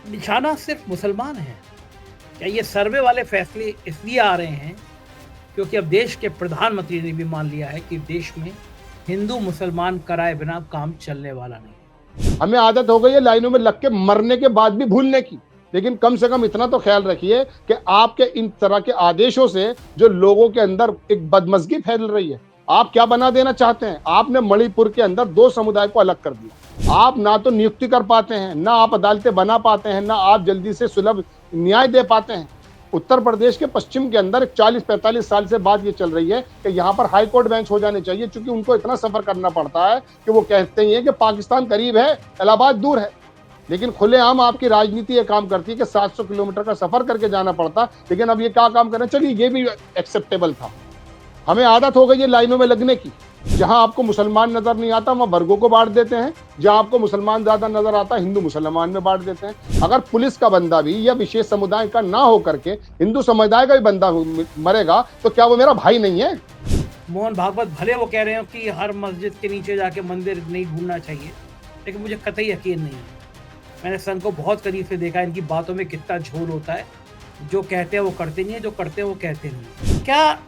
निशाना सिर्फ मुसलमान है? क्या ये सर्वे वाले फैसले इसलिए आ रहे हैं क्योंकि अब देश के प्रधानमंत्री ने भी मान लिया है कि देश में हिंदू मुसलमान कराए बिना काम चलने वाला नहीं है। हमें आदत हो गई है लाइनों में लग के मरने के बाद भी भूलने की। लेकिन कम से कम इतना तो ख्याल रखिए कि आपके इन तरह के आदेशों से जो लोगों के अंदर एक बदमजगी फैल रही है, आप क्या बना देना चाहते हैं? आपने मणिपुर के अंदर दो समुदाय को अलग कर दिया। आप ना तो नियुक्ति कर पाते हैं, ना आप अदालतें बना पाते हैं, ना आप जल्दी से सुलभ न्याय दे पाते हैं। उत्तर प्रदेश के पश्चिम के अंदर 40-45 साल से बात ये चल रही है कि यहाँ पर हाई कोर्ट बेंच हो जाने चाहिए, क्योंकि उनको इतना सफर करना पड़ता है कि वो कहते ही हैं कि पाकिस्तान करीब है, इलाहाबाद दूर है। लेकिन खुलेआम आपकी राजनीति ये काम करती है कि 700 किलोमीटर का सफर करके जाना पड़ता। लेकिन अब ये क्या काम कर रहे हैं? चलिए ये भी एक्सेप्टेबल था। हमें आदत हो गई है लाइनों में लगने की। जहां आपको मुसलमान नजर नहीं आता वहां वर्गों को बांट देते हैं, जहां आपको मुसलमान ज्यादा नजर आता है हिंदू मुसलमान में बांट देते हैं। अगर पुलिस का बंदा भी या विशेष समुदाय का ना हो करके हिंदू समुदाय का भी बंदा मरेगा तो क्या वो मेरा भाई नहीं है? मोहन भागवत भले वो कह रहे हो कि हर मस्जिद के नीचे जाके मंदिर नहीं ढूंढना चाहिए, लेकिन मुझे कतई यकीन नहीं है। मैंने संघ को बहुत करीब से देखा, इनकी बातों में कितना झोल होता है। जो कहते हैं वो करते नहीं है, जो करते हैं वो कहते नहीं है। क्या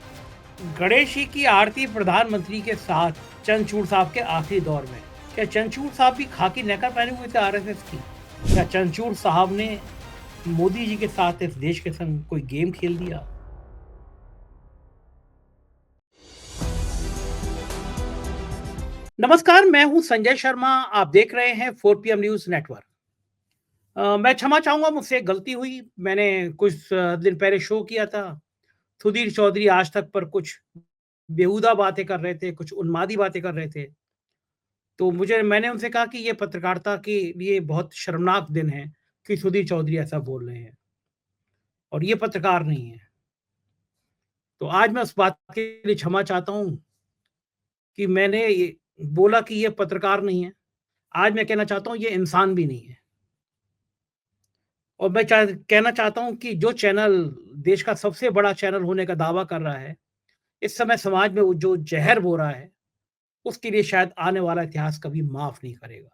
गणेश जी की आरती प्रधानमंत्री के साथ चंद्रचूड़ साहब के आखिरी दौर में, क्या चंद्रचूड़ साहब भी खाकी नेकर पहने हुए थे आरएसएस की? क्या चंद्रचूड़ साहब ने मोदी जी के साथ इस देश के संग कोई गेम खेल दिया? नमस्कार, मैं हूं संजय शर्मा। आप देख रहे हैं 4 पीएम न्यूज नेटवर्क। मैं क्षमा चाहूंगा, मुझसे एक गलती हुई। मैंने कुछ दिन पहले शो किया था। सुधीर चौधरी आज तक पर कुछ बेहुदा बातें कर रहे थे, कुछ उन्मादी बातें कर रहे थे। तो मैंने उनसे कहा कि ये पत्रकारिता के लिए बहुत शर्मनाक दिन है कि सुधीर चौधरी ऐसा बोल रहे हैं और ये पत्रकार नहीं है। तो आज मैं उस बात के लिए क्षमा चाहता हूँ कि मैंने ये बोला कि ये पत्रकार नहीं है। आज मैं कहना चाहता हूँ ये इंसान भी नहीं है। और मैं कहना चाहता हूँ कि जो चैनल देश का सबसे बड़ा चैनल होने का दावा कर रहा है, इस समय समाज में वो जो ज़हर बो रहा है, उसके लिए शायद आने वाला इतिहास कभी माफ़ नहीं करेगा।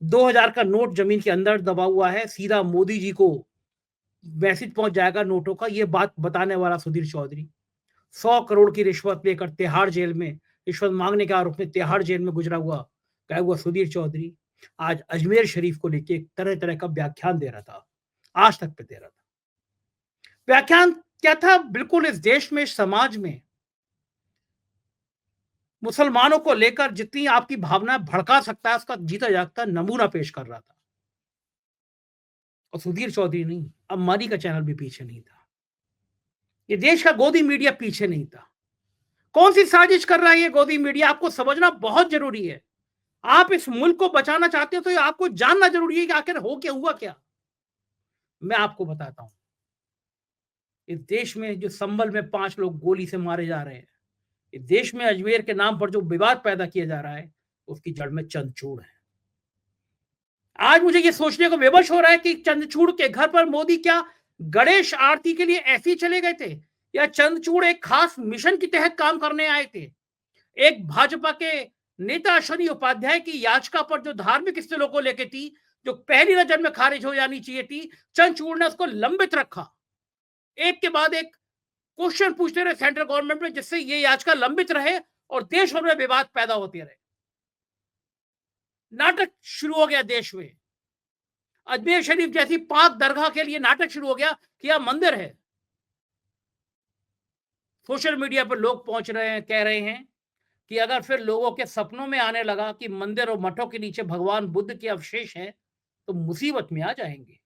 2000 का नोट ज़मीन के अंदर दबा हुआ है, सीधा मोदी जी को मैसेज पहुँच जाएगा नोटों का, ये बात बताने वाला सुधीर चौधरी। 100 करोड़ की रिश्वत लेकर तिहाड़ जेल में, रिश्वत माँगने के आरोप में तिहाड़ जेल में गुज़रा हुआ गया हुआ सुधीर चौधरी, आज अजमेर शरीफ को लेके तरह-तरह का व्याख्यान दे रहा था। आज तक पे दे रहा था। व्याख्यान क्या था? बिल्कुल इस देश में, समाज में मुसलमानों को लेकर जितनी आपकी भावनाएँ भड़का सकता है, उसका जीता जागता नमूना पेश कर रहा था। और सुधीर चौधरी नहीं, अंबानी का चैनल भी पीछे नहीं था। ये देश का गोदी मीडिया पीछे नहीं था। कौन-सी साजिश कर रहा है ये गोदी मीडिया? आपको समझना बहुत ज़रूरी है। आप इस मुल्क को बचाना चाहते हो तो ये आपको जानना ज़रूरी है कि आखिर हो क्या, हुआ क्या? मैं आपको बताता हूँ। इस देश में जो संभल में 5 लोग गोली से मारे जा रहे हैं, इस देश में अजमेर के नाम पर जो विवाद पैदा किया जा रहा है, उसकी जड़ में चंद्रचूड़ है। आज मुझे ये सोचने को विवश हो रहा है कि चंद्रचूड़ के घर पर मोदी क्या गणेश आरती के लिए ऐसे ही चले गए थे, या चंद्रचूड़ एक खास मिशन के तहत काम करने आए थे। एक भाजपा के नेता अश्विनी उपाध्याय की याचिका पर जो धार्मिक स्थलों को लेकर थी, जो पहली नजर में खारिज हो जानी चाहिए थी, चंद्रचूड़ ने उसको लंबित रखा। एक के बाद एक क्वेश्चन पूछते रहे सेंट्रल गवर्नमेंट में, जिससे ये याचिका लंबित रहे और देश भर में विवाद पैदा होते रहे। नाटक शुरू हो गया देश में। अजमेर शरीफ जैसी पाक दरगाह के लिए नाटक शुरू हो गया कि यह मंदिर है। सोशल मीडिया पर लोग पहुंच रहे हैं, कह रहे हैं कि अगर फिर लोगों के सपनों में आने लगा कि मंदिर और मठों के नीचे भगवान बुद्ध के अवशेष हैं, तो मुसीबत में आ जाएंगे।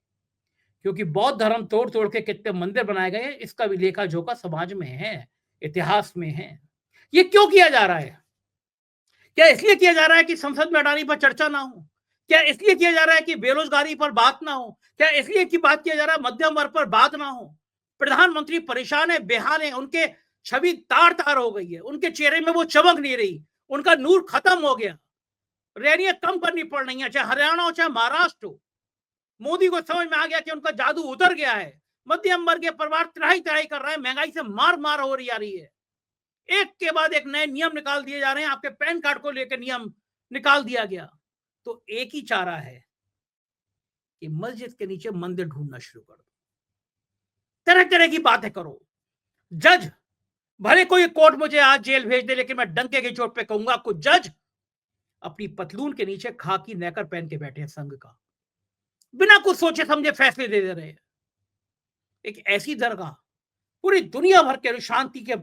क्योंकि बौद्ध धर्म तोड़ तोड़ के कितने मंदिर बनाए गए, इसका भी लेखा जोखा समाज में है, इतिहास में है। ये क्यों किया जा रहा है? क्या इसलिए किया जा रहा है कि संसद में अडानी पर चर्चा ना हो? क्या इसलिए किया जा रहा है कि बेरोजगारी पर बात ना हो? क्या इसलिए की बात किया जा रहा है मध्यम वर्ग पर बात ना हो? प्रधानमंत्री परेशान है, बेहाल है, उनके छवि तार तार हो गई है, उनके चेहरे में वो चमक नहीं रही, उनका नूर खत्म हो गया। रैलियां कम करनी पड़ रही है, चाहे हरियाणा हो चाहे महाराष्ट्र हो। मोदी को समझ में आ गया कि उनका जादू उतर गया है। मध्यम वर्ग के परिवार त्राही त्राही कर रहे हैं, महंगाई से मार मार हो रही आ रही है। एक के बाद एक नए नियम निकाल दिए जा रहे हैं। आपके पैन कार्ड को लेकर नियम निकाल दिया गया। तो एक ही चारा है कि मस्जिद के नीचे मंदिर ढूंढना शुरू कर दो, तरह तरह की बातें करो। जज, भले कोई कोर्ट मुझे आज जेल भेज दे, लेकिन मैं डंके की चोट पे कहूंगा कुछ जज अपनी पतलून के नीचे खाकी नेकर पहन के बैठे हैं संघ का, बिना कुछ सोचे समझे फैसले दे रहे हैं। एक ऐसी दरगाह, पूरी दुनिया भर के शांति के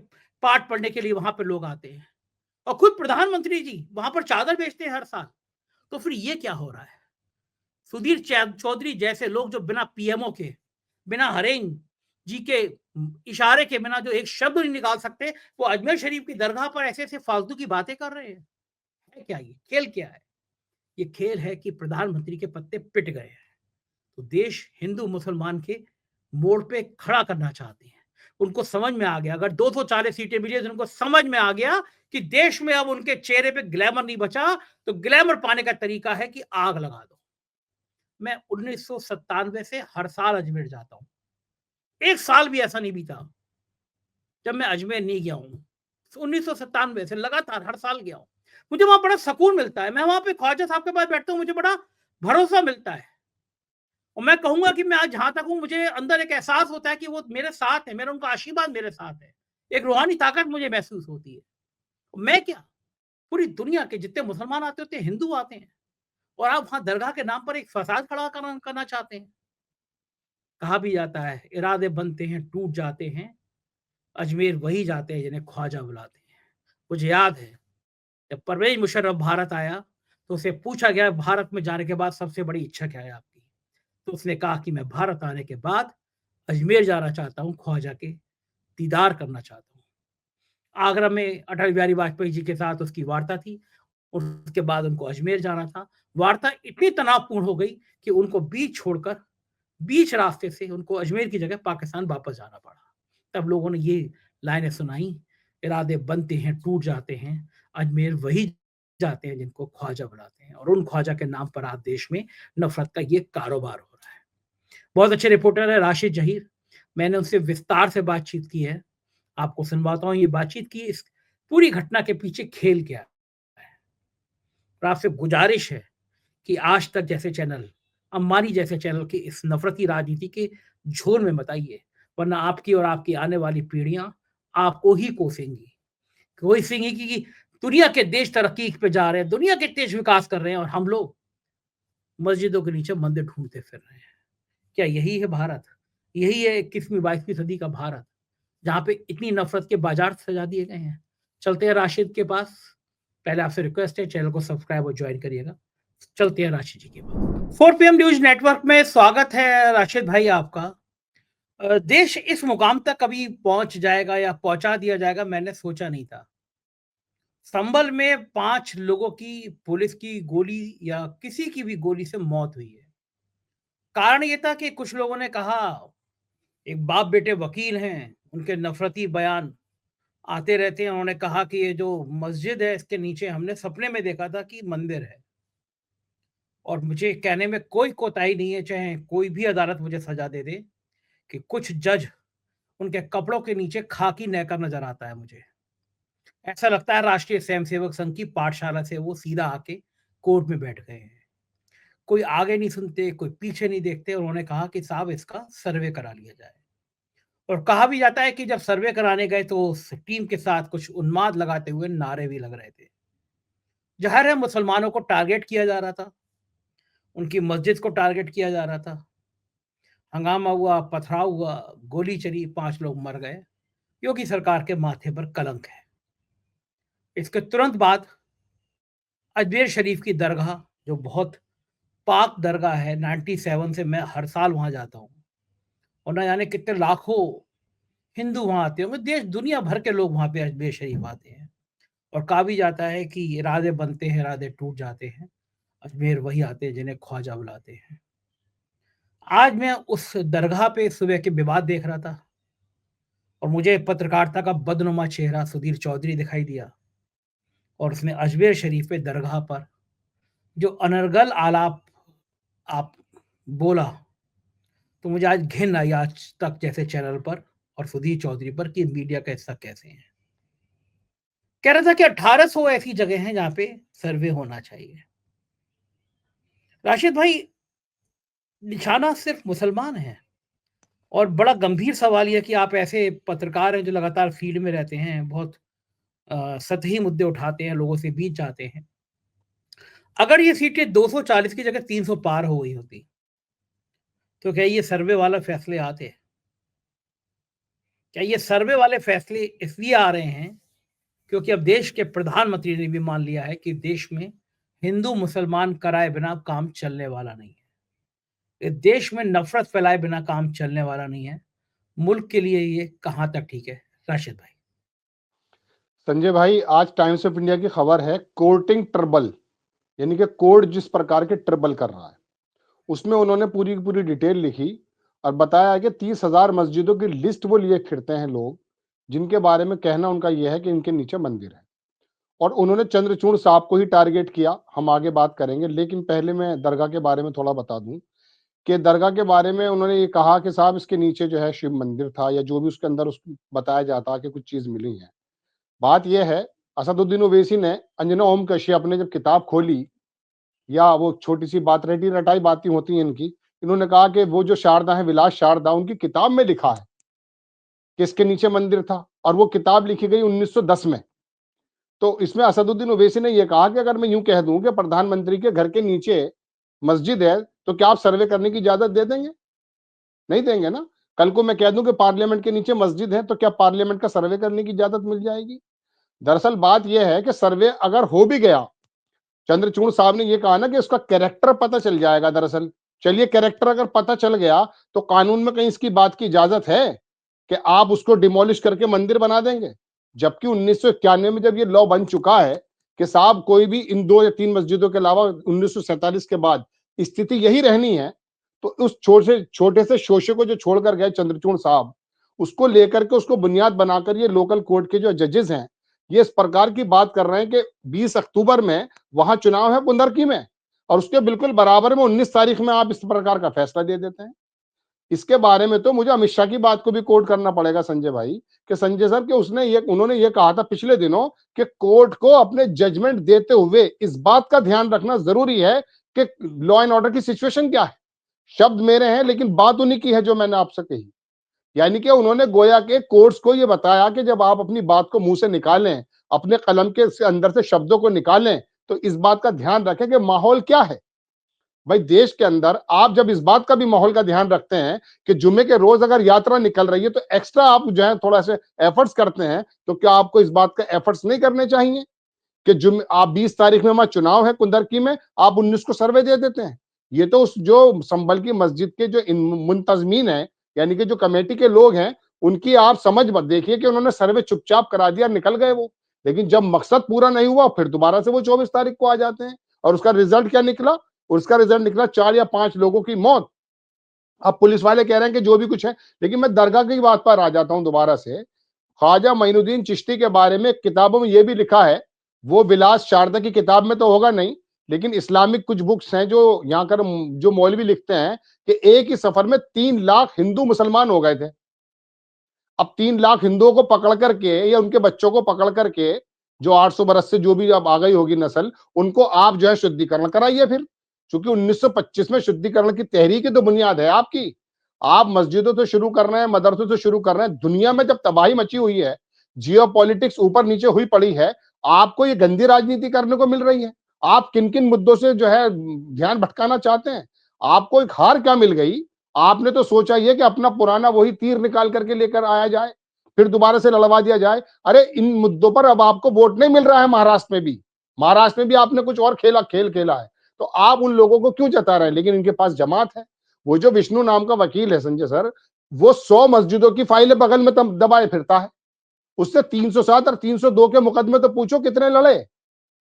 पाठ पढ़ने के लिए वहां पर लोग आते हैं, और खुद प्रधानमंत्री जी वहां पर चादर बेचते हैं हर साल। तो फिर ये क्या हो रहा है? सुधीर चौधरी जैसे लोग जो बिना पीएमओ के, बिना हरेन जी के इशारे के बिना जो एक शब्द नहीं निकाल सकते, वो अजमेर शरीफ की दरगाह पर ऐसे ऐसे फालतू की बातें कर रहे हैं। है क्या ये खेल? क्या है ये खेल? है कि प्रधानमंत्री के पत्ते पिट गए हैं, तो देश हिंदू मुसलमान के मोड़ पे खड़ा करना चाहते हैं। उनको समझ में आ गया, अगर 240 सीटें मिली तो उनको समझ में आ गया कि देश में अब उनके चेहरे पे ग्लैमर नहीं बचा, तो ग्लैमर पाने का तरीका है कि आग लगा दो। मैं 1997 से हर साल अजमेर जाता हूं, एक साल भी ऐसा नहीं बीता जब मैं अजमेर नहीं गया हूं। 1997 से लगातार हर साल गया हूं। मुझे वहां बड़ा सुकून मिलता है। मैं वहां पे ख्वाजा साहब के पास बैठता हूं, मुझे बड़ा भरोसा मिलता है। और मैं कहूंगा कि मैं आज जहां तक हूं, मुझे अंदर एक एहसास होता है कि वो मेरे साथ है, मेरा उनका आशीर्वाद मेरे साथ है, एक रूहानी ताकत मुझे महसूस होती है। मैं क्या, पूरी दुनिया के जितने मुसलमान आते होते हैं, हिंदू आते हैं, और आप वहां दरगाह के नाम पर एक फसाद खड़ा करना चाहते हैं। कहा भी जाता है इरादे बनते हैं टूट जाते हैं, अजमेर वही जाते हैं जिन्हें ख्वाजा बुलाते हैं। मुझे याद है जब परवेज मुशर्रफ भारत आया, तो उसे पूछा गया भारत में जाने के बाद सबसे बड़ी इच्छा क्या है आपकी? तो उसने कहा कि मैं भारत आने के बाद अजमेर जाना चाहता हूँ, ख्वाजा के दीदार करना चाहता हूँ। आगरा में अटल बिहारी वाजपेयी जी के साथ उसकी वार्ता थी, और उसके बाद उनको अजमेर जाना था। वार्ता इतनी तनावपूर्ण हो गई कि उनको बीच छोड़कर, बीच रास्ते से उनको अजमेर की जगह पाकिस्तान वापस जाना पड़ा। तब लोगों ने ये लाइनें सुनाई, इरादे बनते हैं टूट जाते हैं, अजमेर वही जाते हैं जिनको ख्वाजा बुलाते हैं। और उन ख्वाजा के नाम पर आज देश में नफरत का ये कारोबार हो रहा है। बहुत अच्छे रिपोर्टर है राशिद जहीर, मैंने उनसे विस्तार से बातचीत की है, आपको सुनवाता हूँ ये बातचीत की, इस पूरी घटना के पीछे खेल क्या है। और आपसे गुजारिश है कि आज तक जैसे चैनल, अंबानी जैसे चैनल की इस नफरती राजनीति के झोल में मत आइए, वरना आपकी और आपकी आने वाली पीढ़ियां आपको ही कोसेंगी। कोसेंगी कि दुनिया के देश तरक्की पे जा रहे हैं, दुनिया के देश विकास कर रहे हैं, और हम लोग मस्जिदों के नीचे मंदिर ढूंढते फिर रहे हैं। क्या यही है भारत? यही है 21वीं 22वीं सदी का भारत, जहाँ पे इतनी नफरत के बाजार सजा दिए गए हैं? चलते हैं राशिद के पास। पहले आपसे रिक्वेस्ट है, चैनल को सब्सक्राइब और ज्वाइन करिएगा। चलते हैं राशिद जी के पास। 4 PM न्यूज नेटवर्क में स्वागत है राशिद भाई आपका। देश इस मुकाम तक कभी पहुंच जाएगा या पहुंचा दिया जाएगा, मैंने सोचा नहीं था। संभल में 5 लोगों की पुलिस की गोली या किसी की भी गोली से मौत हुई है। कारण ये था कि कुछ लोगों ने कहा, एक बाप बेटे वकील हैं, उनके नफरती बयान आते रहते हैं। उन्होंने कहा कि ये जो मस्जिद है, इसके नीचे हमने सपने में देखा था कि मंदिर है। और मुझे कहने में कोई कोताही नहीं है, चाहे कोई भी अदालत मुझे सजा दे दे, कि कुछ जज, उनके कपड़ों के नीचे खाकी नेकर नजर आता है। मुझे ऐसा लगता है राष्ट्रीय स्वयंसेवक संघ की पाठशाला से वो सीधा आके कोर्ट में बैठ गए हैं। कोई आगे नहीं सुनते, कोई पीछे नहीं देखते। उन्होंने कहा कि साहब इसका सर्वे करा लिया जाए। और कहा भी जाता है कि जब सर्वे कराने गए तो उस टीम के साथ कुछ उन्माद लगाते हुए नारे भी लग रहे थे। जाहिर है मुसलमानों को टारगेट किया जा रहा था, उनकी मस्जिद को टारगेट किया जा रहा था। हंगामा हुआ, पथराव हुआ, गोली चली, 5 लोग मर गए। योगी सरकार के माथे पर कलंक है। इसके तुरंत बाद अजमेर शरीफ की दरगाह, जो बहुत पाक दरगाह है, 97 से मैं हर साल वहां जाता हूँ, और न जाने कितने लाखों हिंदू वहां आते होंगे, देश दुनिया भर के लोग वहां पे अजमेर शरीफ आते हैं। और कहा भी जाता है कि इरादे बनते हैं इरादे टूट जाते हैं, अजमेर वही आते हैं जिन्हें ख्वाजा बुलाते हैं। आज मैं उस दरगाह पे सुबह के विवाद देख रहा था, और मुझे पत्रकारिता का बदनुमा चेहरा सुधीर चौधरी दिखाई दिया, और उसने अजमेर शरीफ पे दरगाह पर जो अनर्गल आलाप आप बोला, तो मुझे आज घिन आई आज तक जैसे चैनल पर और सुधीर चौधरी पर कि मीडिया का हिस्सा कैसे हैं। कह रहा था कि 1800 ऐसी जगह हैं जहां पे सर्वे होना चाहिए। राशिद भाई, निशाना सिर्फ मुसलमान हैं। और बड़ा गंभीर सवाल ये कि आप ऐसे पत्रकार हैं जो लगातार फील्ड में रहते हैं, बहुत सतही मुद्दे उठाते हैं, लोगों से बीत जाते हैं। अगर ये सीटें 240 की जगह 300 पार हो गई होती, तो क्या ये सर्वे वाला फैसले आते? क्या ये सर्वे वाले फैसले इसलिए आ रहे हैं क्योंकि अब देश के प्रधानमंत्री ने भी मान लिया है कि देश में हिंदू मुसलमान कराए बिना काम चलने वाला नहीं है। इस देश में नफरत फैलाए बिना काम चलने वाला नहीं है। मुल्क के लिए ये कहाँ तक ठीक है? राशिद भाई। संजय भाई, आज टाइम्स ऑफ इंडिया की खबर है कोर्टिंग ट्रबल, यानी कि कोर्ट जिस प्रकार के ट्रबल कर रहा है, उसमें उन्होंने पूरी की पूरी डिटेल लिखी और बताया कि 30,000 मस्जिदों की लिस्ट वो लिए फिरते हैं लोग, जिनके बारे में कहना उनका यह है कि इनके नीचे मंदिर है। और उन्होंने चंद्रचूड़ साहब को ही टारगेट किया। हम आगे बात करेंगे, लेकिन पहले मैं दरगाह के बारे में थोड़ा बता दूं कि दरगाह के बारे में उन्होंने ये कहा कि साहब इसके नीचे जो है शिव मंदिर था, या जो भी उसके अंदर उस बताया जाता कि कुछ चीज मिली है। बात यह है, असदुद्दीन ओवैसी ने अंजना ओम कश्यप ने जब किताब खोली, या वो छोटी सी बात रटी रटाई बातें होती हैं इनकी, इन्होंने कहा कि वो जो शारदा है, विलास शारदा, उनकी किताब में लिखा है कि इसके नीचे मंदिर था, और वो किताब लिखी गई 1910 में। तो इसमें असदुद्दीन ओवैसी ने यह कहा कि अगर मैं यूं कह दूं कि प्रधानमंत्री के घर के नीचे मस्जिद है, तो क्या आप सर्वे करने की इजाजत दे देंगे? नहीं देंगे ना। कल को मैं कह दूं कि पार्लियामेंट के नीचे मस्जिद है, तो क्या पार्लियामेंट का सर्वे करने की इजाजत मिल जाएगी? दरअसल बात यह है कि सर्वे अगर हो भी गया, चंद्रचूड़ साहब ने यह कहा ना कि उसका कैरेक्टर पता चल जाएगा। दरअसल चलिए, कैरेक्टर अगर पता चल गया, तो कानून में कहीं इसकी बात की इजाजत है कि आप उसको डिमोलिश करके मंदिर बना देंगे? जबकि 1991 में जब ये लॉ बन चुका है कि साहब कोई भी इन 2 या 3 मस्जिदों के अलावा 1947 के बाद स्थिति यही रहनी है, तो उस छोटे से शोशे को जो छोड़कर गए चंद्रचूड़ साहब, उसको लेकर के उसको बुनियाद बनाकर ये लोकल कोर्ट के जो जजेस हैं, ये इस प्रकार की बात कर रहे हैं कि 20 अक्टूबर में वहां चुनाव है कुंदरकी में, और उसके बिल्कुल बराबर में 19 तारीख में आप इस प्रकार का फैसला दे देते हैं। इसके बारे में तो मुझे अमित शाह की बात को भी कोट करना पड़ेगा संजय भाई, कि संजय सर, कि उन्होंने ये कहा था पिछले दिनों कि कोर्ट को अपने जजमेंट देते हुए इस बात का ध्यान रखना जरूरी है कि लॉ एंड ऑर्डर की सिचुएशन क्या है। शब्द मेरे हैं, लेकिन बात उन्हीं की है जो मैंने आपसे कही। यानी कि उन्होंने गोया के कोर्ट्स को ये बताया कि जब आप अपनी बात को मुंह से निकालें, अपने कलम के अंदर से शब्दों को निकालें, तो इस बात का ध्यान रखें कि माहौल क्या है। भाई, देश के अंदर आप जब इस बात का भी माहौल का ध्यान रखते हैं कि जुम्मे के रोज अगर यात्रा निकल रही है, तो एक्स्ट्रा आप जो है थोड़ा सा एफर्ट्स करते हैं, तो क्या आपको इस बात का एफर्ट्स नहीं करने चाहिए कि जुम्मे आप 20 तारीख में हमारा चुनाव है कुंदरकी में, आप 19 को सर्वे दे देते हैं? ये तो उस जो संभल की मस्जिद के जो मुंतजमीन है, यानी कि जो कमेटी के लोग हैं, उनकी आप समझ मत देखिए कि उन्होंने सर्वे चुपचाप करा दिया, निकल गए वो। लेकिन जब मकसद पूरा नहीं हुआ, फिर दोबारा से वो 24 तारीख को आ जाते हैं। और उसका रिजल्ट क्या निकला? उसका रिजल्ट निकला 4 या 5 लोगों की मौत। अब पुलिस वाले कह रहे हैं कि जो भी कुछ है, लेकिन मैं दरगाह की बात पर आ जाता हूं दोबारा से। ख्वाजा मोइनुद्दीन चिश्ती के बारे में किताबों में यह भी लिखा है, वो विलास शारदा की किताब में तो होगा नहीं, लेकिन इस्लामिक कुछ बुक्स हैं जो यहाँ कर जो मौलवी लिखते हैं कि एक ही सफर में 3 लाख हिंदू मुसलमान हो गए थे। अब 3 लाख हिंदुओं को पकड़ करके या उनके बच्चों को पकड़ करके, जो 800 बरस से जो भी अब आ गई होगी नस्ल, उनको आप जो है शुद्धिकरण कराइए फिर। क्योंकि 1925 में शुद्धिकरण की तहरीक ही तो बुनियाद है आपकी। आप मस्जिदों से शुरू कर रहे हैं, मदरसों से शुरू कर रहे हैं। दुनिया में जब तबाही मची हुई है, जियो पॉलिटिक्स ऊपर नीचे हुई पड़ी है, आपको ये गंदी राजनीति करने को मिल रही है। आप किन किन मुद्दों से जो है ध्यान भटकाना चाहते हैं? आपको एक हार क्या मिल गई? आपने तो सोचा ये कि अपना पुराना वही तीर निकाल करके लेकर आया जाए, फिर दोबारा से लड़वा दिया जाए। अरे, इन मुद्दों पर अब आपको वोट नहीं मिल रहा है। महाराष्ट्र में भी, आपने कुछ और खेल खेला है, तो आप उन लोगों को क्यों जता रहे हैं? लेकिन इनके पास जमात है। वो जो विष्णु नाम का वकील है संजय सर, वो 100 मस्जिदों की फाइलें बगल में दबाए फिरता है। उससे 307 और 302 के मुकदमे तो पूछो कितने लड़े,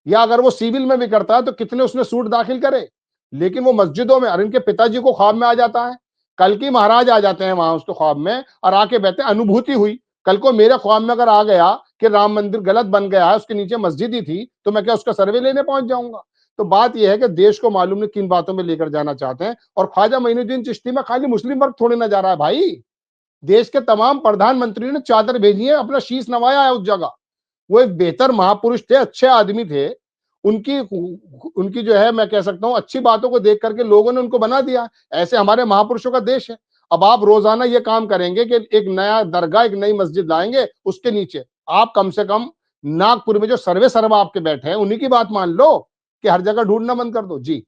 या अगर वो सिविल में भी करता है तो कितने उसने सूट दाखिल करे। लेकिन वो मस्जिदों में, और इनके पिताजी को ख्वाब में आ जाता है, कल की महाराज आ जाते हैं वहां उसके ख्वाब में और आके बैठे, अनुभूति हुई। कल को मेरे ख्वाब में अगर आ गया कि राम मंदिर गलत बन गया है, उसके नीचे मस्जिद ही थी, तो मैं क्या उसका सर्वे लेने पहुंच जाऊंगा? तो बात यह है कि देश को मालूम नहीं किन बातों में लेकर जाना चाहते हैं। और ख्वाजा मोइनुद्दीन चिश्ती में खाली मुस्लिम वर्ग थोड़े ना जा रहा है भाई, देश के तमाम प्रधानमंत्री ने चादर भेजी है, अपना शीश नवाया है उस जगह। वो एक बेहतर महापुरुष थे, अच्छे आदमी थे। उनकी उनकी जो है मैं कह सकता हूं अच्छी बातों को देख करके लोगों ने उनको बना दिया। ऐसे हमारे महापुरुषों का देश है। अब आप रोजाना ये काम करेंगे कि एक नया दरगाह, एक नई मस्जिद लाएंगे, उसके नीचे आप कम से कम नागपुर में जो सर्वे सर्वा आपके बैठे हैं उन्हीं की बात मान लो कि हर जगह ढूंढना बंद कर दो। जी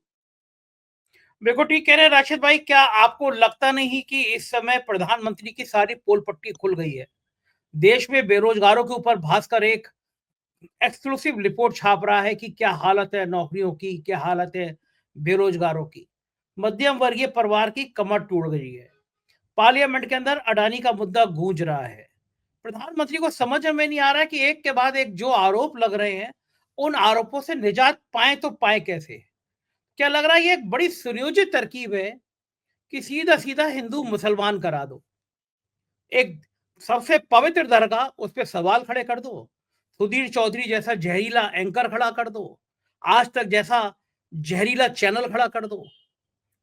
बिल्कुल ठीक कह रहे हैं राशिद भाई। क्या आपको लगता नहीं कि इस समय प्रधानमंत्री की सारी पोल पट्टी खुल गई है? देश में बेरोजगारों के ऊपर भास्कर एक एक्सक्लूसिव रिपोर्ट छाप रहा है कि क्या हालत है नौकरियों की, क्या हालत है बेरोजगारों की। मध्यम वर्गीय परिवार की कमर टूट गई है। पार्लियामेंट के अंदर अडानी का मुद्दा गूंज रहा है। प्रधानमंत्री को समझ में नहीं आ रहा है कि एक के बाद एक जो आरोप लग रहे हैं, उन आरोपों से निजात पाए तो पाए कैसे। क्या लग रहा है ये एक बड़ी सुनियोजित तरकीब है कि सीधा सीधा हिंदू मुसलमान करा दो, एक सबसे पवित्र दरगाह उस पर सवाल खड़े कर दो, सुधीर चौधरी जैसा जहरीला एंकर खड़ा कर दो, आज तक जैसा जहरीला चैनल खड़ा कर दो,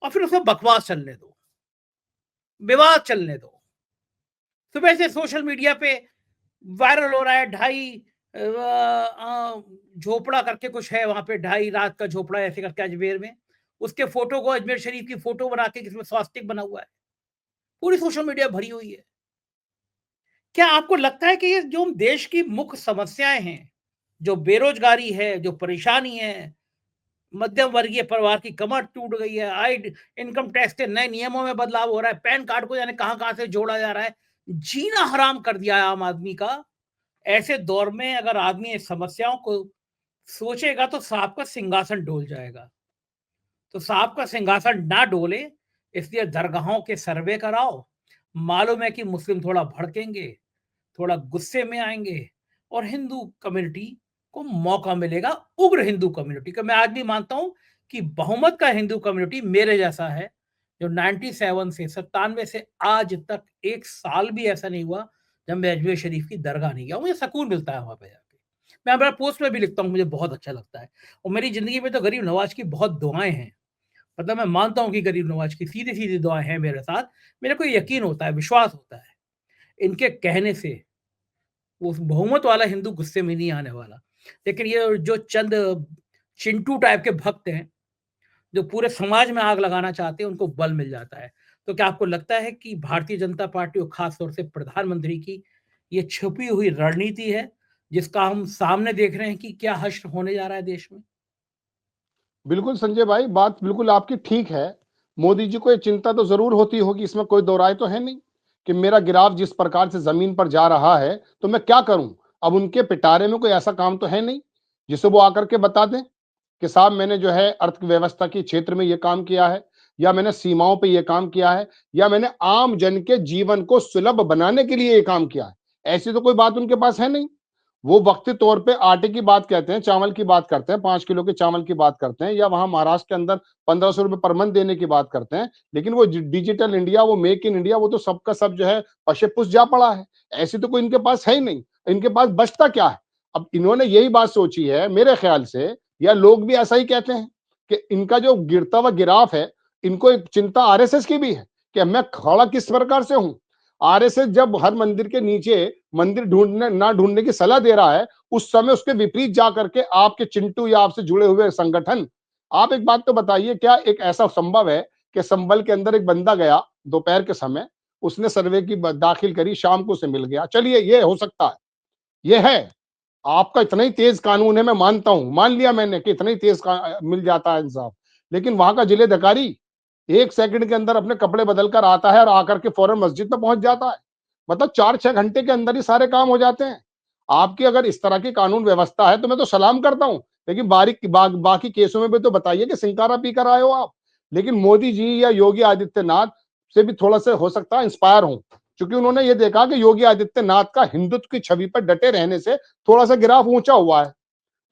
और फिर उसमें बकवास चलने दो, विवाद चलने दो। सुबह से सोशल मीडिया पे वायरल हो रहा है 2.5 झोपड़ा करके कुछ है वहां पे, 2.5 रात का झोपड़ा ऐसे करके अजमेर में, उसके फोटो को अजमेर शरीफ की फोटो बना के जिसमें स्वास्तिक बना हुआ है। पूरी सोशल मीडिया भरी हुई है। क्या आपको लगता है कि ये जो देश की मुख्य समस्याएं हैं, जो बेरोजगारी है, जो परेशानी है, मध्यम वर्गीय परिवार की कमर टूट गई है, आई इनकम टैक्स के नए नियमों में बदलाव हो रहा है, पैन कार्ड को जाने कहां कहां से जोड़ा जा रहा है, जीना हराम कर दिया है आम आदमी का। ऐसे दौर में अगर आदमी इस समस्याओं को सोचेगा तो सांप का सिंहासन डोल जाएगा। तो सांप का सिंहासन ना डोले, इसलिए दरगाहों के सर्वे कराओ। मालूम है कि मुस्लिम थोड़ा भड़केंगे, थोड़ा गुस्से में आएंगे, और हिंदू कम्युनिटी को मौका मिलेगा, उग्र हिंदू कम्युनिटी का। मैं आज भी मानता हूं कि बहुमत का हिंदू कम्युनिटी मेरे जैसा है, जो 97 से 97 से आज तक एक साल भी ऐसा नहीं हुआ जब मैं अजमेर शरीफ की दरगाह नहीं गया। मुझे सुकून मिलता है वहां पे जाके। मैं अपना पोस्ट में भी लिखता हूँ, मुझे बहुत अच्छा लगता है। और मेरी जिंदगी में तो गरीब नवाज की बहुत दुआएं हैं। मतलब मैं मानता हूँ कि गरीब नवाज की सीधी सीधी दुआएं हैं मेरे साथ। मेरे को यकीन होता है, विश्वास होता है, इनके कहने से वो बहुमत वाला हिंदू गुस्से में नहीं आने वाला। लेकिन ये जो चंद चिंटू टाइप के भक्त हैं, जो पूरे समाज में आग लगाना चाहते हैं, उनको बल मिल जाता है। तो क्या आपको लगता है कि भारतीय जनता पार्टी और खास तौर से प्रधानमंत्री की ये छुपी हुई रणनीति है, जिसका हम सामने देख रहे हैं कि क्या हश्र होने जा रहा है देश में? बिल्कुल संजय भाई, बात बिल्कुल आपकी ठीक है। मोदी जी को ये चिंता तो जरूर होती होगी, इसमें कोई दो राय तो है नहीं कि मेरा गिराव जिस प्रकार से जमीन पर जा रहा है तो मैं क्या करूं। अब उनके पिटारे में कोई ऐसा काम तो है नहीं जिसे वो आकर के बता दें कि साहब मैंने जो है अर्थव्यवस्था के क्षेत्र में ये काम किया है, या मैंने सीमाओं पे ये काम किया है, या मैंने आम जन के जीवन को सुलभ बनाने के लिए ये काम किया है। ऐसी तो कोई बात उनके पास है नहीं। वो वक्ती तौर पे आटे की बात कहते हैं, चावल की बात करते हैं, 5 किलो के चावल की बात करते हैं, या वहां महाराष्ट्र के अंदर 1500 रुपए पर मंथ देने की बात करते हैं। लेकिन वो डिजिटल इंडिया, वो मेक इन इंडिया, वो तो सबका सब जो है पशे पुस जा पड़ा है। ऐसी तो कोई इनके पास है ही नहीं। इनके पास बचता क्या है? अब इन्होंने यही बात सोची है मेरे ख्याल से, या लोग भी ऐसा ही कहते हैं कि इनका जो गिरता हुआ गिराफ है, इनको एक चिंता आरएसएस की भी है कि मैं खड़ा किस प्रकार से हूं। आरएसएस जब हर मंदिर के नीचे मंदिर ढूंढने ना ढूंढने की सलाह दे रहा है, उस समय उसके विपरीत जा करके आपके चिंटू या आपसे जुड़े हुए संगठन, आप एक बात तो बताइए, क्या एक ऐसा संभव है कि संभल के अंदर एक बंदा गया दोपहर के समय, उसने सर्वे की दाखिल करी, शाम को उसे मिल गया। चलिए ये हो सकता है, ये है आपका इतना ही तेज कानून है, मैं मानता हूं, मान लिया मैंने कि इतना ही तेज मिल जाता है इंसाफ। लेकिन वहां का जिलेधिकारी 1 सेकंड के अंदर अपने कपड़े बदल कर आता है और आकर के फौरन मस्जिद में पहुंच जाता है। मतलब 4-6 घंटे के अंदर ही सारे काम हो जाते हैं। आपकी अगर इस तरह की कानून व्यवस्था है तो मैं तो सलाम करता हूं। लेकिन बाकी केसों में भी तो बताइए कि सिंकारा पीकर आए हो आप। लेकिन मोदी जी या योगी आदित्यनाथ से भी थोड़ा सा हो सकता है इंस्पायर हो, क्योंकि उन्होंने ये देखा कि योगी आदित्यनाथ का हिंदुत्व की छवि पर डटे रहने से थोड़ा सा गिराफ ऊंचा हुआ है।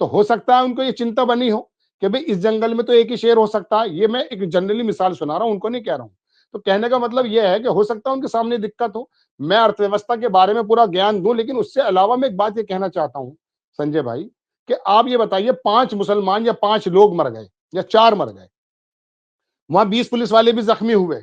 तो हो सकता है उनको ये चिंता बनी हो कि भाई इस जंगल में तो एक ही शेर हो सकता है। ये मैं एक जनरली मिसाल सुना रहा हूं, उनको नहीं कह रहा हूं। तो कहने का मतलब ये है कि हो सकता है उनके सामने दिक्कत हो। मैं अर्थव्यवस्था के बारे में पूरा ज्ञान दूं, लेकिन उससे अलावा मैं एक बात ये कहना चाहता हूं संजय भाई, कि आप ये बताइए 5 मुसलमान या 5 लोग मर गए या 4 मर गए, वहां 20 पुलिस वाले भी जख्मी हुए।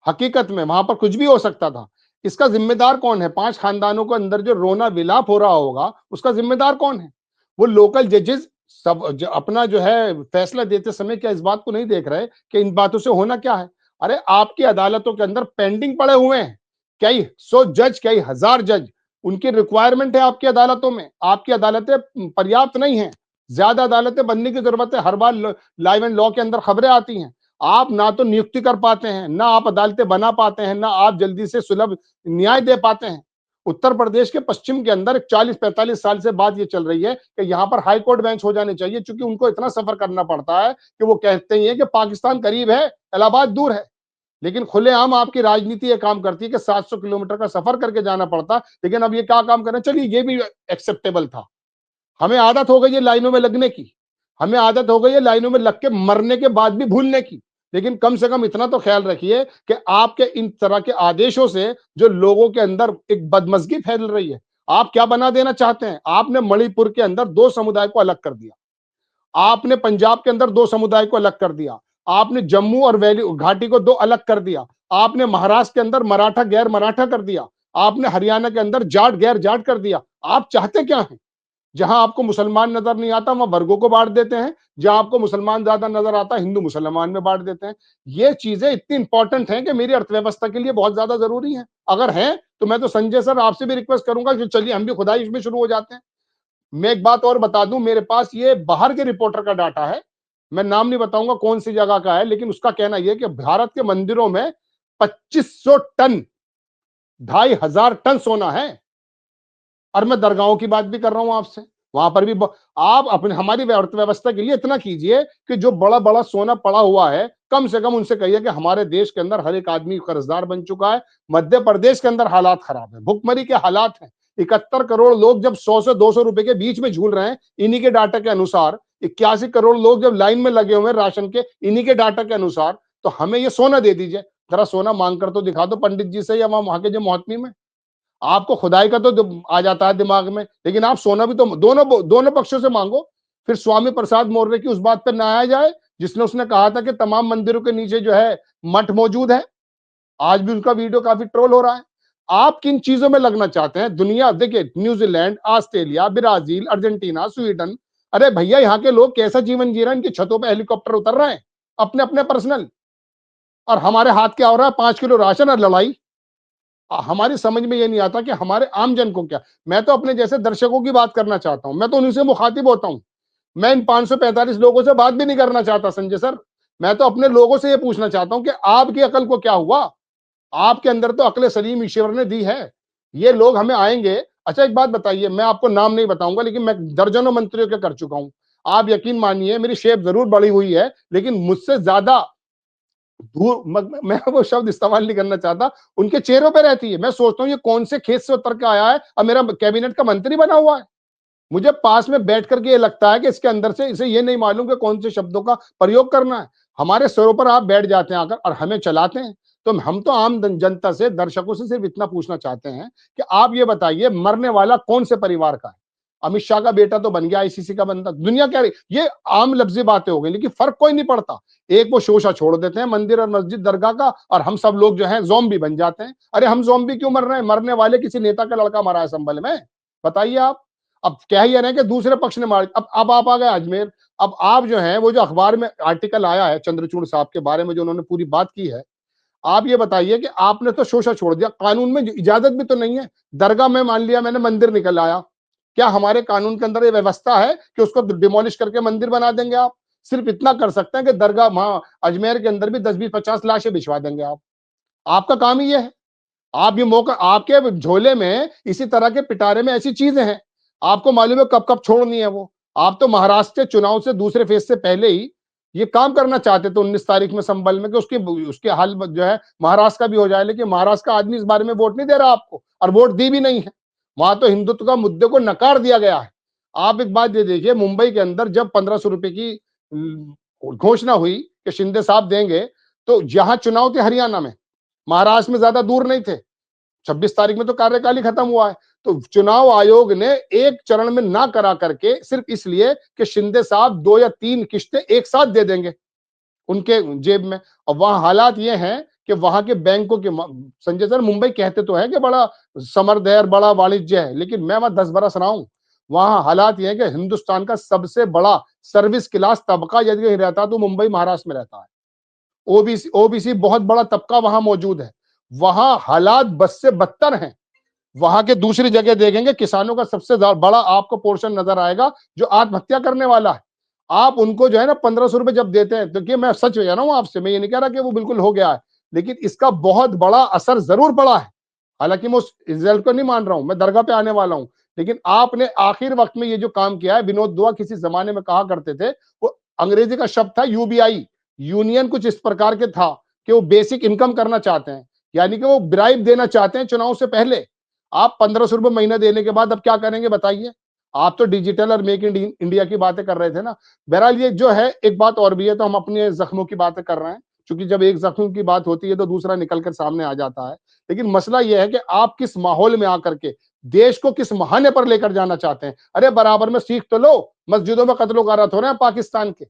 हकीकत में वहां पर कुछ भी हो सकता था। इसका जिम्मेदार कौन है? 5 खानदानों के अंदर जो रोना विलाप हो रहा होगा, उसका जिम्मेदार कौन है? वो लोकल जजेस सब अपना जो है फैसला देते समय क्या इस बात को नहीं देख रहे कि इन बातों से होना क्या है? अरे आपकी अदालतों के अंदर पेंडिंग पड़े हुए हैं कई सौ जज, कई हजार जज, उनकी रिक्वायरमेंट है आपकी अदालतों में। आपकी अदालतें पर्याप्त नहीं है, ज्यादा अदालतें बनने की जरूरत है। हर बार लाइव एंड लॉ के अंदर खबरें आती हैं, आप ना तो नियुक्ति कर पाते हैं, ना आप अदालतें बना पाते हैं, ना आप जल्दी से सुलभ न्याय दे पाते हैं। उत्तर प्रदेश के पश्चिम के अंदर 40-45 साल से बात ये चल रही है कि यहां पर हाई कोर्ट बेंच हो जाने चाहिए, क्योंकि उनको इतना सफर करना पड़ता है कि वो कहते ही है कि पाकिस्तान करीब है, इलाहाबाद दूर है। लेकिन खुलेआम आपकी राजनीति ये काम करती है कि 700 किलोमीटर का सफर करके जाना पड़ता। लेकिन अब ये क्या काम कर रहे हैं, चलिए ये भी एक्सेप्टेबल था। हमें आदत हो गई है लाइनों में लगने की, हमें आदत हो गई है लाइनों में लग के मरने के बाद भी भूलने की। लेकिन कम से कम इतना तो ख्याल रखिए कि आपके इन तरह के आदेशों से जो लोगों के अंदर एक बदमजगी फैल रही है, आप क्या बना देना चाहते हैं? आपने मणिपुर के अंदर दो समुदाय को अलग कर दिया, आपने पंजाब के अंदर दो समुदाय को अलग कर दिया, आपने जम्मू और वैली घाटी को दो अलग कर दिया, आपने महाराष्ट्र के अंदर मराठा गैर मराठा कर दिया, आपने हरियाणा के अंदर जाट गैर जाट कर दिया। आप चाहते क्या हैं? जहां आपको मुसलमान नजर नहीं आता वहां वर्गों को बांट देते हैं, जहां आपको मुसलमान ज्यादा नजर आता है हिंदू मुसलमान में बांट देते हैं। ये चीजें इतनी इंपॉर्टेंट हैं कि मेरी अर्थव्यवस्था के लिए बहुत ज्यादा जरूरी है। अगर है तो मैं तो संजय सर आपसे भी रिक्वेस्ट करूंगा कि चलिए हम भी खुदाई इसमें शुरू हो जाते हैं। मैं एक बात और बता दूं, मेरे पास ये बाहर के रिपोर्टर का डाटा है, मैं नाम नहीं बताऊंगा कौन सी जगह का है, लेकिन उसका कहना यह कि भारत के मंदिरों में 2500 टन, 2500 टन सोना है। और मैं दरगाहों की बात भी कर रहा हूं आपसे, वहां पर भी आप अपने हमारी अर्थव्यवस्था के लिए इतना कीजिए कि जो बड़ा बड़ा सोना पड़ा हुआ है कम से कम उनसे कहिए कि हमारे देश के अंदर हर एक आदमी कर्जदार बन चुका है। मध्य प्रदेश के अंदर हालात खराब है, भुखमरी के हालात हैं। 71 करोड़ लोग जब 100 से 200 रुपए के बीच में झूल रहे हैं, इन्हीं के डाटा के अनुसार 81 करोड़ लोग जब लाइन में लगे हुए हैं राशन के, इन्हीं के डाटा के अनुसार, तो हमें ये सोना दे दीजिए। जरा सोना मांग कर तो दिखा दो पंडित जी से या वहां के जो मोहतमी में। आपको खुदाई का तो आ जाता है दिमाग में, लेकिन आप सोना भी तो दोनों पक्षों से मांगो। फिर स्वामी प्रसाद मौर्य की उस बात पर ना आया जाए जिसने उसने कहा था कि तमाम मंदिरों के नीचे जो है मठ मौजूद है। आज भी उनका वीडियो काफी ट्रोल हो रहा है। आप किन चीजों में लगना चाहते हैं? दुनिया देखिए, New Zealand, Australia, Brazil, Argentina, Sweden, अरे भैया यहाँ के लोग कैसा जीवन जी रहे हैं? इनकी छतों पर हेलीकॉप्टर उतर रहे हैं अपने अपने पर्सनल, और हमारे हाथ क्या हो रहा है? 5 किलो राशन और लड़ाई। हमारी समझ में ये नहीं आता कि हमारे आम जन को क्या। मैं तो अपने जैसे दर्शकों की बात करना चाहता हूं, मैं तो उन्हीं से मुखातिब होता हूं। मैं इन 545 लोगों से बात भी नहीं करना चाहता संजय सर। मैं तो अपने लोगों से ये पूछना चाहता हूं कि आपकी अकल को क्या हुआ? आपके अंदर तो अकल सलीम ईश्वर ने दी है। ये लोग हमें आएंगे। अच्छा एक बात बताइए, मैं आपको नाम नहीं बताऊंगा, लेकिन मैं दर्जनों मंत्रियों के कर चुका हूं। आप यकीन मानिए मेरी शेप जरूर बड़ी हुई है, लेकिन मुझसे ज्यादा मैं वो शब्द इस्तेमाल नहीं करना चाहता, उनके चेहरों पे रहती है। मैं सोचता हूँ ये कौन से खेत से उतर के आया है और मेरा कैबिनेट का मंत्री बना हुआ है। मुझे पास में बैठ करके ये लगता है कि इसके अंदर से इसे ये नहीं मालूम कि कौन से शब्दों का प्रयोग करना है। हमारे सरों पर आप बैठ जाते हैं आकर और हमें चलाते हैं। तो हम तो आम जनता से, दर्शकों से सिर्फ इतना पूछना चाहते हैं कि आप ये बताइए मरने वाला कौन से परिवार का है? अमित शाह का बेटा तो बन गया आईसीसी का बंदा, दुनिया कह रही ये आम लफ्जी बातें हो गई, लेकिन फर्क कोई नहीं पड़ता। एक वो शोशा छोड़ देते हैं मंदिर और मस्जिद दरगाह का, और हम सब लोग जो है जोम्बी बन जाते हैं। अरे हम जोम्बी क्यों मर रहे हैं? मरने वाले किसी नेता का लड़का मरा है संभल में, बताइए आप। अब कह ही रहे हैं कि दूसरे पक्ष ने मार। अब आप आ गए अजमेर। अब आप जो है वो जो अखबार में आर्टिकल आया है चंद्रचूड़ साहब के बारे में जो उन्होंने पूरी बात की है, आप ये बताइए कि आपने तो शोशा छोड़ दिया, कानून में इजाजत भी तो नहीं है। दरगाह में मान लिया मैंने मंदिर निकल आया, क्या हमारे कानून के अंदर ये व्यवस्था है कि उसको डिमोलिश करके मंदिर बना देंगे आप? सिर्फ इतना कर सकते हैं कि दरगाह वहां अजमेर के अंदर भी 10-20-50 लाशें बिछवा देंगे आप। आपका काम ही ये है। आप ये मौका, आपके झोले में इसी तरह के पिटारे में ऐसी चीजें हैं, आपको मालूम है कब कब छोड़नी है वो। आप तो महाराष्ट्र के चुनाव से दूसरे फेज से पहले ही ये काम करना चाहते थे 19 तारीख में संबल में कि उसके उसके हाल जो है महाराष्ट्र का भी हो जाए, लेकिन महाराष्ट्र का आदमी इस बारे में वोट नहीं दे रहा आपको, और वोट दी भी नहीं है। वहां तो हिंदुत्व का मुद्दे को नकार दिया गया है। आप एक बात ये देखिए, मुंबई के अंदर जब 1500 रुपए की घोषणा हुई कि शिंदे साहब देंगे, तो जहां चुनाव थे हरियाणा में, महाराष्ट्र में ज्यादा दूर नहीं थे, 26 तारीख में तो कार्यकाल ही खत्म हुआ है। तो चुनाव आयोग ने एक चरण में ना करा करके सिर्फ इसलिए कि शिंदे साहब 2 या 3 किस्तें एक साथ दे देंगे उनके जेब में। और वहां हालात ये हैं कि वहां के बैंकों के, संजय सर मुंबई कहते तो है कि बड़ा समृद्ध है, बड़ा वाणिज्य है, लेकिन मैं वहां 10 बरस रहा हूं। वहां हालात ये है कि हिंदुस्तान का सबसे बड़ा सर्विस क्लास तबका यदि कहीं रहता तो मुंबई महाराष्ट्र में रहता है। ओबीसी ओबीसी बहुत बड़ा तबका वहां मौजूद है। वहां हालात बद से बदतर हैं। वहां के दूसरी जगह देखेंगे किसानों का सबसे बड़ा आपको पोर्शन नजर आएगा जो आत्महत्या करने वाला है। आप उनको जो है ना 1500 रुपए जब देते हैं, देखिए मैं सच कह रहा हूं आपसे, मैं ये नहीं कह रहा कि वो बिल्कुल हो गया है, लेकिन इसका बहुत बड़ा असर जरूर पड़ा है। हालांकि मैं उस रिजल्ट को नहीं मान रहा हूं, मैं दरगाह पे आने वाला हूं, लेकिन आपने आखिर वक्त में ये जो काम किया है, विनोद दुआ किसी जमाने में कहा करते थे, वो अंग्रेजी का शब्द था यूबीआई, यूनियन कुछ इस प्रकार के था कि वो बेसिक इनकम करना चाहते हैं, यानी कि वो ब्राइब देना चाहते हैं चुनाव से पहले। आप 1500 रुपए महीना देने के बाद अब क्या करेंगे बताइए? आप तो डिजिटल और मेक इन इंडिया की बातें कर रहे थे ना। बहरहाल ये जो है, एक बात और भी है, तो हम अपने जख्मों की बातें कर रहे हैं, क्योंकि जब एक जख्म की बात होती है तो दूसरा निकल कर सामने आ जाता है। लेकिन मसला यह है कि आप किस माहौल में आकर के देश को किस महाने पर लेकर जाना चाहते हैं। अरे बराबर में सीख तो लो, मस्जिदों में कत्लो गारत हो रहे हैं पाकिस्तान के।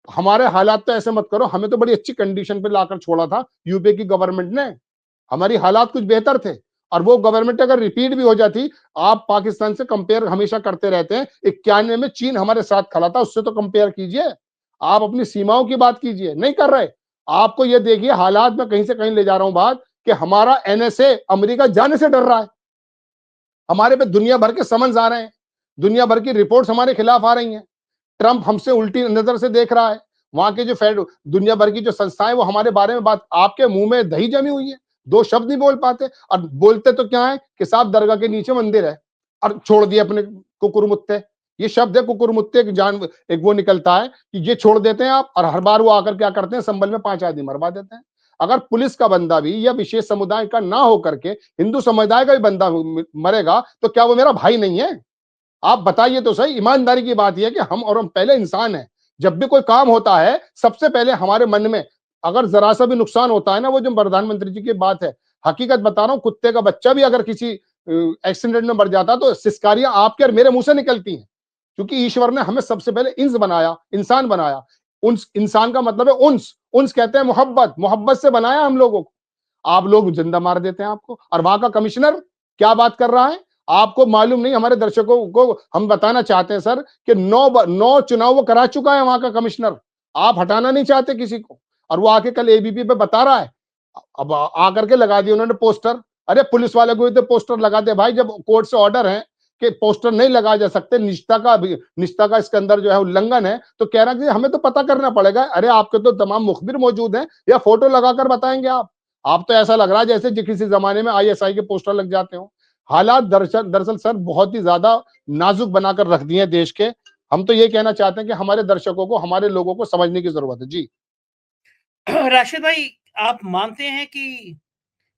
हमारे हालात तो ऐसे मत करो, हमें तो बड़ी अच्छी कंडीशन पे लाकर छोड़ा था यूपी की गवर्नमेंट ने, हमारी हालात कुछ बेहतर थे। और वो गवर्नमेंट अगर रिपीट भी हो जाती, आप पाकिस्तान से कंपेयर हमेशा करते रहते हैं, 91 में चीन हमारे साथ खड़ा था, उससे तो कंपेयर कीजिए। आप अपनी सीमाओं की बात कीजिए, नहीं कर रहे। आपको ये देखिए हालात में कहीं से कहीं ले जा रहा हूं बात, कि हमारा एनएसए अमेरिका जाने से डर रहा है। हमारे पे दुनिया भर के समन्स आ रहे हैं, दुनिया भर की रिपोर्ट्स हमारे खिलाफ आ रही हैं। ट्रंप हमसे उल्टी नजर से देख रहा है। वहां के जो फेड दुनिया भर की जो संस्थाएं, वो हमारे बारे में बात, आपके मुंह में दही जमी हुई है, दो शब्द नहीं बोल पाते। और बोलते तो क्या है कि साहब दरगाह के नीचे मंदिर है, और छोड़ दिए अपने कुकुरमुत्ते। ये शब्द है कुकुरमुत्ते, एक जान, एक वो निकलता है कि ये छोड़ देते हैं आप, और हर बार वो आकर क्या करते हैं, संभल में 5 आदमी मरवा देते हैं। अगर पुलिस का बंदा भी या विशेष समुदाय का ना होकर के हिंदू समुदाय का भी बंदा मरेगा, तो क्या वो मेरा भाई नहीं है? आप बताइए तो सही। ईमानदारी की बात यह है कि हम पहले इंसान हैं। जब भी कोई काम होता है, सबसे पहले हमारे मन में अगर जरा सा भी नुकसान होता है ना, वो जो प्रधानमंत्री जी की बात है, हकीकत बता रहा हूं, कुत्ते का बच्चा भी अगर किसी एक्सीडेंट में मर जाता तो सिस्कारियां आपके और मेरे मुंह से निकलती हैं, क्योंकि ईश्वर ने हमें सबसे पहले इंस बनाया, इंसान बनाया। उन्स इंसान का मतलब है उन्स, उन्स कहते हैं मोहब्बत, मोहब्बत से बनाया हम लोगों को। आप लोग जिंदा मार देते हैं आपको। और वहां का कमिश्नर क्या बात कर रहा है, आपको मालूम नहीं? हमारे दर्शकों को हम बताना चाहते हैं सर कि 9 चुनाव वो करा चुका है वहां का कमिश्नर। आप हटाना नहीं चाहते किसी को, और वो आके कल एबीपी पे बता रहा है। अब आकर के लगा दिए उन्होंने पोस्टर। अरे पुलिस वाले को तो पोस्टर लगा दे भाई, जब कोर्ट से ऑर्डर है कि पोस्टर नहीं लगाए जा सकते, निष्ठा का इसके अंदर जो है उल्लंघन है, तो कह रहा है कि हमें तो पता करना पड़ेगा। अरे आपके तो तमाम मुखबिर मौजूद हैं, या फोटो लगाकर बताएंगे आप तो ऐसा लग रहा है जैसे किसी जमाने में आईएसआई के पोस्टर लग जाते हो। हालात दरअसल सर बहुत ही ज्यादा नाजुक बनाकर रख दिए हैं देश के। हम तो ये कहना चाहते हैं कि हमारे दर्शकों को, हमारे लोगों को समझने की जरूरत है जी। राशिद भाई, आप मानते हैं कि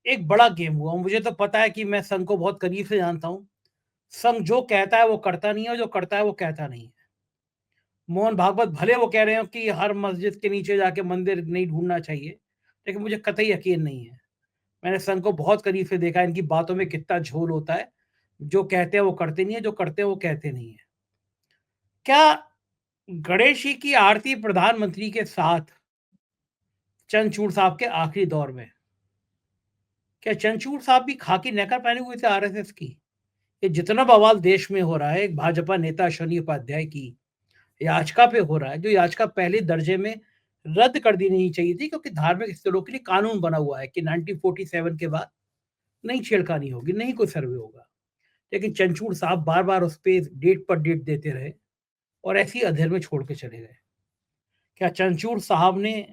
एक बड़ा गेम हुआ? मुझे तो पता है कि मैं संघ को बहुत करीब से जानता हूँ। संघ जो कहता है वो करता नहीं है, और जो करता है वो कहता नहीं है। मोहन भागवत भले वो कह रहे हो कि हर मस्जिद के नीचे जाके मंदिर नहीं ढूंढना चाहिए, लेकिन मुझे कतई यकीन नहीं है। मैंने संघ को बहुत करीब से देखा है, इनकी बातों में कितना झोल होता है। जो कहते हैं वो करते नहीं है, जो करते हैं वो कहते नहीं है। क्या गणेश जी की आरती प्रधानमंत्री के साथ चंद्रचूड़ साहब के आखिरी दौर में, क्या चंद्रचूड़ साहब भी खाकी नेकर पहने हुए थे आरएसएस की? ये जितना बवाल देश में हो रहा है, एक भाजपा नेता शनि उपाध्याय की याचिका पे हो रहा है, जो याचिका पहले दर्जे में रद्द कर दी नहीं चाहिए थी, क्योंकि धार्मिक स्थलों के लिए कानून बना हुआ है कि 1947 के बाद नहीं छेड़खानी होगी, नहीं कोई सर्वे होगा। लेकिन चंचूड़ साहब बार बार उस पर डेट पर डेट देते रहे, और ऐसी अधेर में छोड़ के चले गए। क्या चंचूड़ साहब ने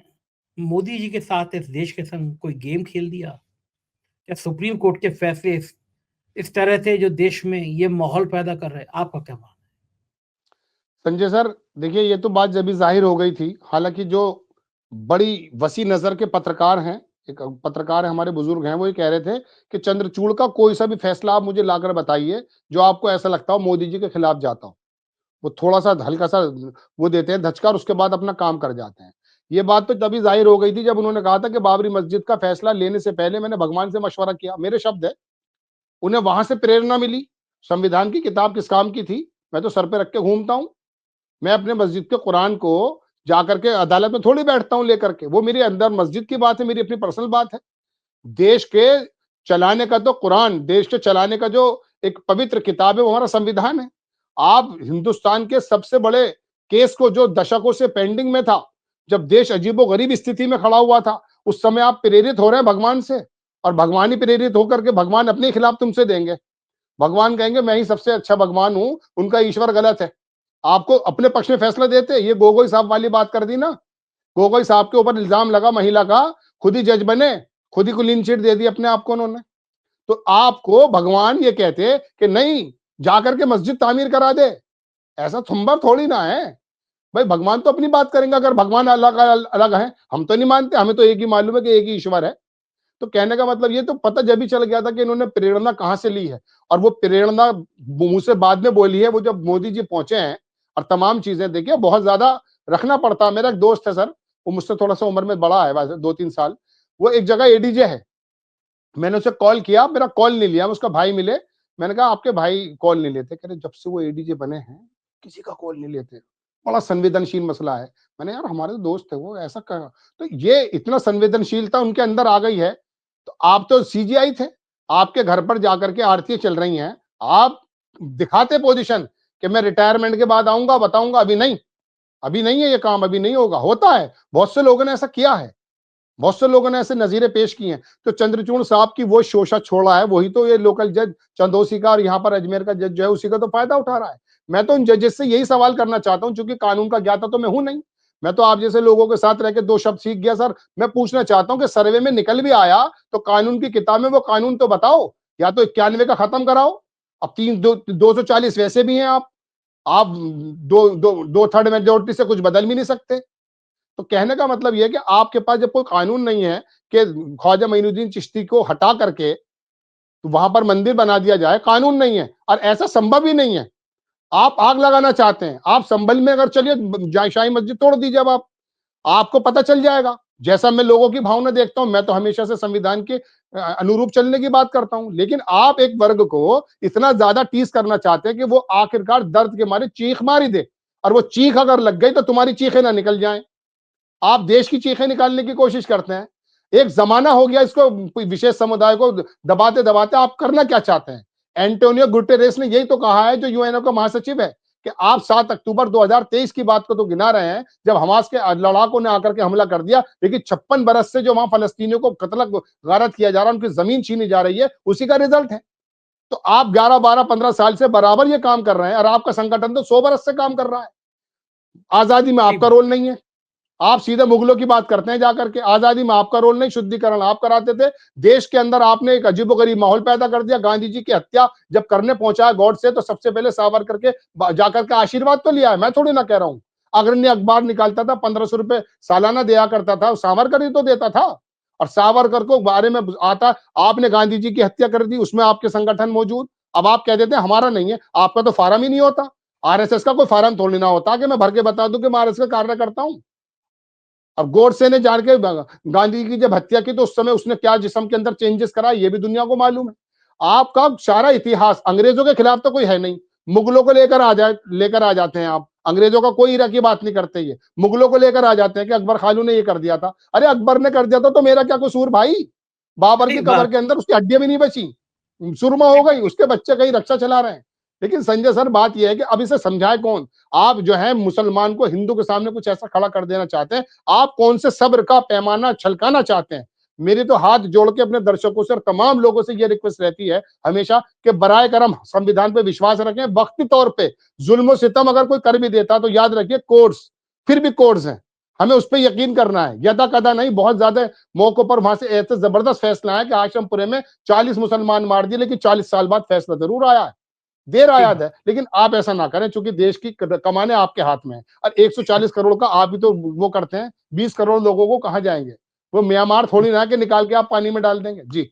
मोदी जी के साथ इस देश के संग कोई गेम खेल दिया? क्या सुप्रीम कोर्ट के फैसले इस तरह थे जो देश में ये माहौल पैदा कर रहे हैं? आपका क्या मानना संजय सर, देखिए ये तो बात जब भी जाहिर हो गई थी। हालांकि जो बड़ी वसी नजर के पत्रकार हैं, एक पत्रकार है हमारे बुजुर्ग हैं, वो ये कह रहे थे कि चंद्रचूड़ का कोई सा भी फैसला आप मुझे लाकर बताइए जो आपको ऐसा लगता हो मोदी जी के खिलाफ जाता हो। वो थोड़ा सा हल्का सा वो देते हैं धचका, और उसके बाद अपना काम कर जाते हैं। ये बात तो तभी जाहिर हो गई थी जब उन्होंने कहा था कि बाबरी मस्जिद का फैसला लेने से पहले मैंने भगवान से मशवरा किया। मेरे शब्द है, उन्हें वहां से प्रेरणा मिली। संविधान की किताब किस काम की थी? मैं तो सर पे रख के घूमता हूँ। मैं अपने मस्जिद के कुरान को जाकर के अदालत में थोड़ी बैठता हूँ लेकर के। वो मेरे अंदर मस्जिद की बात है, मेरी अपनी पर्सनल बात है। देश के चलाने का तो कुरान, देश के चलाने का जो एक पवित्र किताब है, वो हमारा संविधान है। आप हिंदुस्तान के सबसे बड़े केस को जो दशकों से पेंडिंग में था, जब देश अजीबोगरीब स्थिति में खड़ा हुआ था, उस समय आप प्रेरित हो रहे हैं भगवान से, और भगवान ही प्रेरित होकर के भगवान अपने खिलाफ तुमसे देंगे। भगवान कहेंगे मैं ही सबसे अच्छा भगवान हूं, उनका ईश्वर गलत है। आपको अपने पक्ष में फैसला देते, ये गोगोई साहब वाली बात कर दी ना। गोगोई साहब के ऊपर इल्जाम लगा महिला का, खुद ही जज बने, खुद ही को क्लीन चिट दे दी अपने आप को उन्होंने। तो आपको भगवान ये कहते कि नहीं, जाकर के मस्जिद तामीर करा दे, ऐसा संभव थोड़ी ना है भाई। भगवान तो अपनी बात करेंगे, अगर भगवान अलग अलग है, हम तो नहीं मानते, हमें तो एक ही मालूम है कि एक ही ईश्वर है। तो कहने का मतलब ये तो पता जब ही चल गया था कि इन्होंने प्रेरणा कहां से ली है, और वो प्रेरणा मुंह से बाद में बोली है, वो जब मोदी जी पहुंचे हैं और तमाम चीजें देखिए, बहुत ज्यादा रखना पड़ता है। मेरा एक दोस्त है सर, वो मुझसे थोड़ा सा उम्र में बड़ा है, वैसे 2-3 साल। वो एक जगह एडीजे है, मैंने उसे कॉल किया, मेरा कॉल नहीं लिया, उसका भाई मिले, मैंने कहा आपके भाई कॉल नहीं लेते, कह रहे जब से वो एडीजे बने हैं किसी का कॉल नहीं लेते, बड़ा संवेदनशील मसला है। मैंने यार हमारे तो दोस्त है वो, ऐसा कहा। तो ये इतना संवेदनशीलता उनके अंदर आ गई है। तो आप तो सीजीआई थे, आपके घर पर जाकर के आरती चल रही हैं, आप दिखाते पोजीशन कि मैं रिटायरमेंट के बाद आऊंगा, बताऊंगा, अभी नहीं, अभी नहीं है ये काम, अभी नहीं होगा। होता है, बहुत से लोगों ने ऐसा किया है, बहुत से लोगों ने ऐसे नजीरें पेश की हैं। तो चंद्रचूड़ साहब की वो शोषा छोड़ा है, वही तो ये लोकल जज चंदोसी का और यहाँ पर अजमेर का जज जो है उसी का तो फायदा उठा रहा है। मैं तो उन जजेस से यही सवाल करना चाहता हूँ, चूंकि कानून का ज्ञाता तो मैं हूं नहीं, मैं तो आप जैसे लोगों के साथ रह के 2 शब्द सीख गया सर। मैं पूछना चाहता हूँ कि सर्वे में निकल भी आया तो कानून की किताब में वो कानून तो बताओ, या तो 91 का खत्म कराओ। अब 240 वैसे भी हैं, आप दो थर्ड मेजोरिटी से कुछ बदल भी नहीं सकते। तो कहने का मतलब यह है कि आपके पास जब कोई कानून नहीं है कि ख्वाजा मोइनुद्दीन चिश्ती को हटा करके तो वहां पर मंदिर बना दिया जाए, कानून नहीं है, और ऐसा संभव ही नहीं है। आप आग लगाना चाहते हैं, आप संभल में अगर चलिए शाही मस्जिद तोड़ दीजिए, अब आप आपको पता चल जाएगा। जैसा मैं लोगों की भावना देखता हूं, मैं तो हमेशा से संविधान के अनुरूप चलने की बात करता हूं, लेकिन आप एक वर्ग को इतना ज्यादा टीस करना चाहते हैं कि वो आखिरकार दर्द के मारे चीख मार ही दे, और वो चीख अगर लग गई तो तुम्हारी चीखें ना निकल जाएं। आप देश की चीखें निकालने की कोशिश करते हैं। एक जमाना हो गया इसको, विशेष समुदाय को दबाते दबाते आप करना क्या चाहते हैं। एंटोनियो गुटेरेस ने यही तो कहा है, जो यूएनओ का महासचिव है, कि आप 7 अक्टूबर 2023 की बात को तो गिना रहे हैं, जब हमास के लड़ाकों ने आकर के हमला कर दिया, लेकिन 56 बरस से जो वहां फलस्तीनियों को कत्ल गारत किया जा रहा है, उनकी जमीन छीनी जा रही है, उसी का रिजल्ट है। तो आप 11, 12, 15 साल से बराबर ये काम कर रहे हैं, और आपका संगठन तो 100 बरस से काम कर रहा है। आजादी में आपका रोल नहीं है। आप सीधे मुगलों की बात करते हैं जाकर के, आजादी में आपका रोल नहीं, शुद्धिकरण आप कराते थे। देश के अंदर आपने एक अजीबोगरीब माहौल पैदा कर दिया। गांधी जी की हत्या जब करने पहुंचा गॉड से, तो सबसे पहले सावरकर के जाकर के आशीर्वाद तो लिया है, मैं थोड़ी ना कह रहा हूं। अग्रणी अखबार निकालता था, 1500 रुपए सालाना दिया करता था, सावरकर ही तो देता था। और सावरकर को बारे में आता, आपने गांधी जी की हत्या कर दी, उसमें आपके संगठन मौजूद। अब आप कह देते हैं हमारा नहीं है, आपका तो फार्म ही नहीं होता। आरएसएस का कोई फार्म थोड़ी ना होता कि मैं भर के बता दूं कि मैं आरएसएस का कार्य करता हूं। अब गोडसे ने जान के गांधी जी की जब हत्या की, तो उस समय उसने क्या जिस्म के अंदर चेंजेस करा, ये भी दुनिया को मालूम है। आपका सारा इतिहास अंग्रेजों के खिलाफ तो कोई है नहीं, मुगलों को लेकर आ जाते हैं आप। अंग्रेजों का कोई इरा की बात नहीं करते, ये मुगलों को लेकर आ जाते हैं कि अकबर खालू ने ये कर दिया था। अरे अकबर ने कर दिया था तो मेरा क्या कसूर भाई। बाबर सही की कबर बात। के अंदर उसकी हड्डियां भी नहीं बची, सुरमा हो गई, उसके बच्चे कहीं रक्षा चला रहे हैं। लेकिन संजय सर, बात यह है कि अब इसे समझाए कौन। आप जो है मुसलमान को हिंदू के सामने कुछ ऐसा खड़ा कर देना चाहते हैं, आप कौन से सब्र का पैमाना छलकाना चाहते हैं। मेरी तो हाथ जोड़ के अपने दर्शकों से और तमाम लोगों से यह रिक्वेस्ट रहती है हमेशा कि बराए करम संविधान पे विश्वास रखें। वक्ती तौर पे जुल्म सितम अगर कोई कर भी देता तो याद रखिए कोर्ट्स फिर भी कोर्ट्स हैं, हमें उस पर यकीन करना है, यदा कदा नहीं। बहुत ज्यादा मौकों पर वहां से ऐसे जबरदस्त फैसला है कि आश्रमपुरे में 40 मुसलमान मार दिए, लेकिन 40 साल बाद फैसला जरूर आया है, देर सही आयाद बात। है। लेकिन आप ऐसा ना करें, क्योंकि देश की कमाने आपके हाथ में है, और 140 करोड़ का आप भी तो वो करते हैं, 20 करोड़ लोगों को कहां जाएंगे। वो म्यांमार थोड़ी ना कि निकाल के आप पानी में डाल देंगे। जी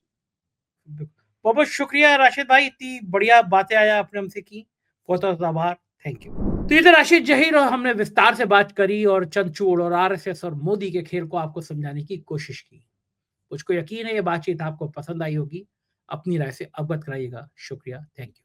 बहुत बहुत शुक्रिया राशिद भाई, इतनी बढ़िया बातें आया आपने हमसे की, बहुत बहुत आभार, थैंक यू। तो इधर राशिद जहीर और हमने विस्तार से बात करी और चंद्रचूड़ और आरएसएस और मोदी के खेल को आपको समझाने की कोशिश की। मुझको यकीन है ये बातचीत आपको पसंद आई होगी। अपनी राय से अवगत कराइएगा। शुक्रिया, थैंक यू।